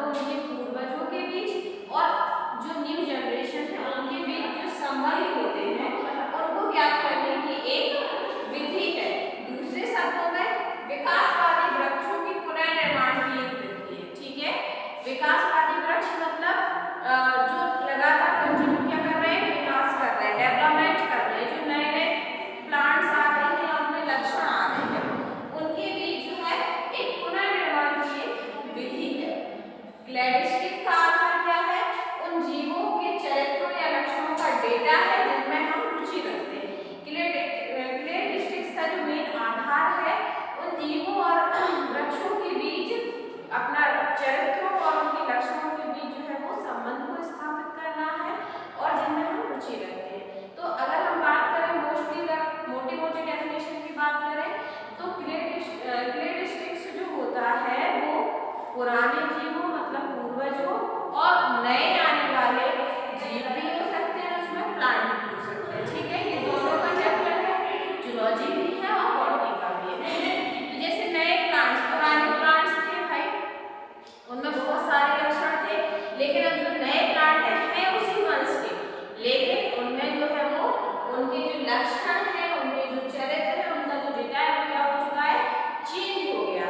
मतलब उनके पूर्वजों के बीच और जो न्यू जनरेशन है उनके बीच जो संबंध होते हैं उनको ज्ञात करने की एक विधि है। दूसरे शब्दों में विकासवादी वृक्षों की पुनर्निर्माण की एक विधि है। ठीक है, विकासवादी वृक्ष मतलब जो लगातार कंटिन्यू क्या कर रहे हैं, विकास कर रहे हैं, डेवलपमेंट कर रहे हैं, जो नए नए प्लांट्स आ रहे हैं और उनमें लक्षण आ रहे हैं, उनके बीच जो है एक पुनर्निर्माण की एक विधि है। क्लैडिस्टिक का आधार क्या है, उन जीवों के चरित्रों या लक्षणों का डेटा है जिनमें हम रुचि रखते हैं। क्लैडिस्टिक्स का जो मेन आधार है उन जीवों और वृक्षों के बीच अपना चरित्रों और उनके लक्षणों के बीच जो है वो संबंध को स्थापित करना है और जिनमें हम रुचि रखते हैं। तो अगर हम बात करें मोटी मोटी डेफिनेशन की बात करें तो क्लैडिस्टिक्स जो होता है वो पुराने जीवों मतलब पूर्वजों और नए आने वाले जीव भी हो सकते हैं, उसमें प्लांट भी हो सकते हैं। ठीक है, ये दोनों का चैप्टर है, जूलॉजी भी है और बॉटनी का भी है। तो जैसे नए प्लांट्स, पुराने प्लांट्स थे भाई, उनमें बहुत सारे लक्षण थे, लेकिन अब जो नए प्लांट हैं उसी वंश के, लेकिन उनमें जो है वो उनके जो लक्षण है, उनके जो चरित्र है, उनका जो डेटा है वो क्या हो चुका है, चेंज हो गया।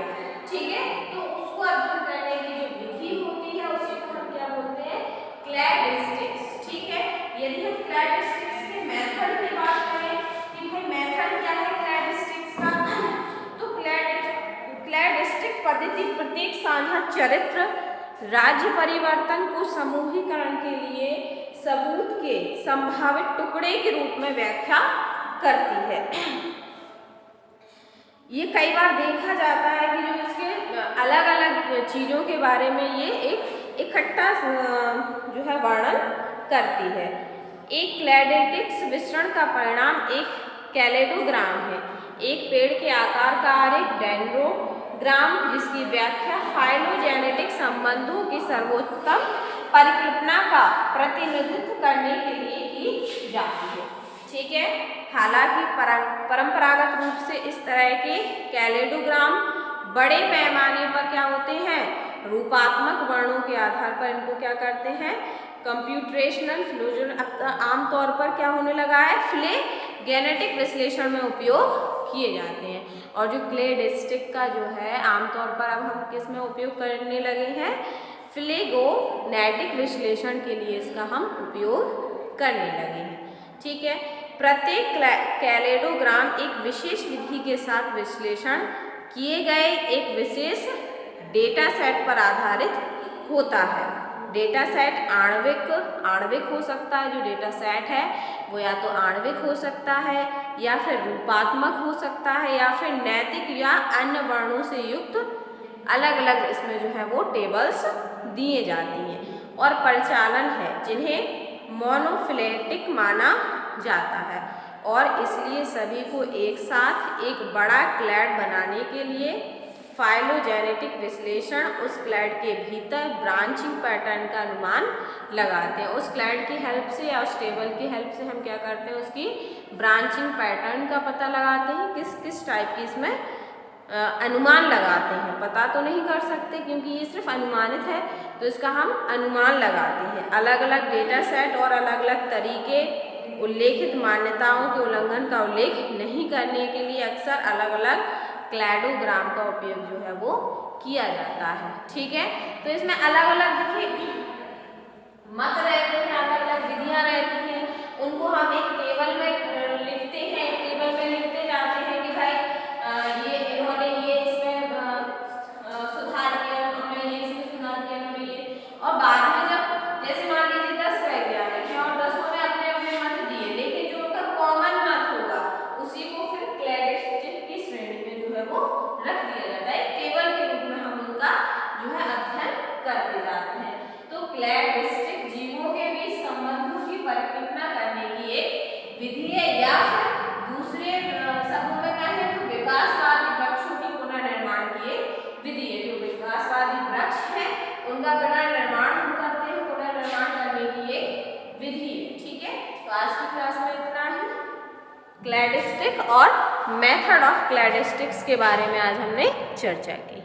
ठीक है, तो उसको अध्ययन करने की जो विधि होती है उसी को हम क्या बोलते हैं, क्लैडिस्टिक्स। ठीक है, यदि हम क्लैडिस्टिक्स के मेथड की बात करें कि भाई मेथड क्या है क्लैडिस्टिक्स का, तो क्लैडिस्टिक पद्धति प्रत्येक साझा चरित्र राज्य परिवर्तन को समूहीकरण के लिए सबूत के संभावित टुकड़े के रूप में व्याख्या करती है। ये कई बार देखा जाता है कि जो इसके अलग अलग चीज़ों के बारे में ये एक इकट्ठा जो है वर्णन करती है। एक क्लैडिस्टिक्स वितरण का परिणाम एक कैलेडोग्राम है, एक पेड़ के आकार का आरेख डेंड्रोग्राम, जिसकी व्याख्या फाइलोजेनेटिक संबंधों की सर्वोत्तम परिकल्पना का प्रतिनिधित्व करने के लिए की जाती है। ठीक है, हालांकि परंपरागत रूप से इस तरह के कैलेडोग्राम बड़े पैमाने पर क्या होते हैं, रूपात्मक वर्णों के आधार पर इनको क्या करते हैं, कंप्यूटेशनल फ्लोजन आमतौर पर क्या होने लगा है, फिलोजेनेटिक विश्लेषण में उपयोग किए जाते हैं। और जो क्लैडिस्टिक का जो है आमतौर पर अब हम किस में उपयोग करने लगे हैं, फिलोजेनेटिक विश्लेषण के लिए इसका हम उपयोग करने लगे हैं। ठीक है, प्रत्येक कैलेडोग्राम एक विशेष विधि के साथ विश्लेषण किए गए एक विशेष डेटा सेट पर आधारित होता है। डेटा सेट आणविक हो सकता है, जो डेटा सेट है वो या तो आणविक हो सकता है या फिर रूपात्मक हो सकता है या फिर नैतिक या अन्य वर्णों से युक्त अलग अलग इसमें जो है वो टेबल्स दिए जाती हैं और परिचालन है जिन्हें मोनोफिलेटिक माना जाता है और इसलिए सभी को एक साथ एक बड़ा क्लैड बनाने के लिए फाइलोजेनेटिक विश्लेषण उस क्लैड के भीतर ब्रांचिंग पैटर्न का अनुमान लगाते हैं। उस क्लैड की हेल्प से या उस टेबल की हेल्प से हम क्या करते हैं, उसकी ब्रांचिंग पैटर्न का पता लगाते हैं, किस किस टाइप की इसमें अनुमान लगाते हैं। पता तो नहीं कर सकते क्योंकि ये सिर्फ अनुमानित है, तो इसका हम अनुमान लगाते हैं। अलग अलग डेटा सेट और अलग अलग तरीके उल्लेखित मान्यताओं के उल्लंघन का उल्लेख नहीं करने के लिए अक्सर अलग अलग क्लैडोग्राम का उपयोग जो है वो किया जाता है। ठीक है, तो इसमें अलग अलग देखिए मत रहते हैं, अलग अलग विधियाँ रहती हैं, उनको हम एक टेबल में लिखते हैं, टेबल में लिखते जाते हैं कि भाई ये इन्होंने ये इसमें सुधार किया, उन्होंने ये इसमें सुधार किया, उन्होंने ये, और बाद में जब जैसे मान लीजिए 10 वैज्ञानिक हैं और 10 ने अपने अपने मत दिए, लेकिन जो उनका कॉमन मत होगा उसी को फिर क्लैडिस्टिक की श्रेणी में जो है वो रख दिया जाता है। एक टेबल के रूप में हम उनका जो है अध्ययन करते जाते हैं। तो क्लैडिस्टिक जीवों के बीच संबंधों की परिकल्पना करने की एक विधि है या फिर दूसरे शब्दों में कहें तो विकासवादी वृक्षों की पुनर्निर्माण की एक विधि है। जो विकासवादी वृक्ष है उनका पुनर्निर्माण हम करते हैं, पुनर्निर्माण करने की एक विधि है। ठीक है, तो आज की क्लास में इतना ही। क्लैडिस्टिक और मेथड ऑफ क्लैडिस्टिक्स के बारे में आज हमने चर्चा की।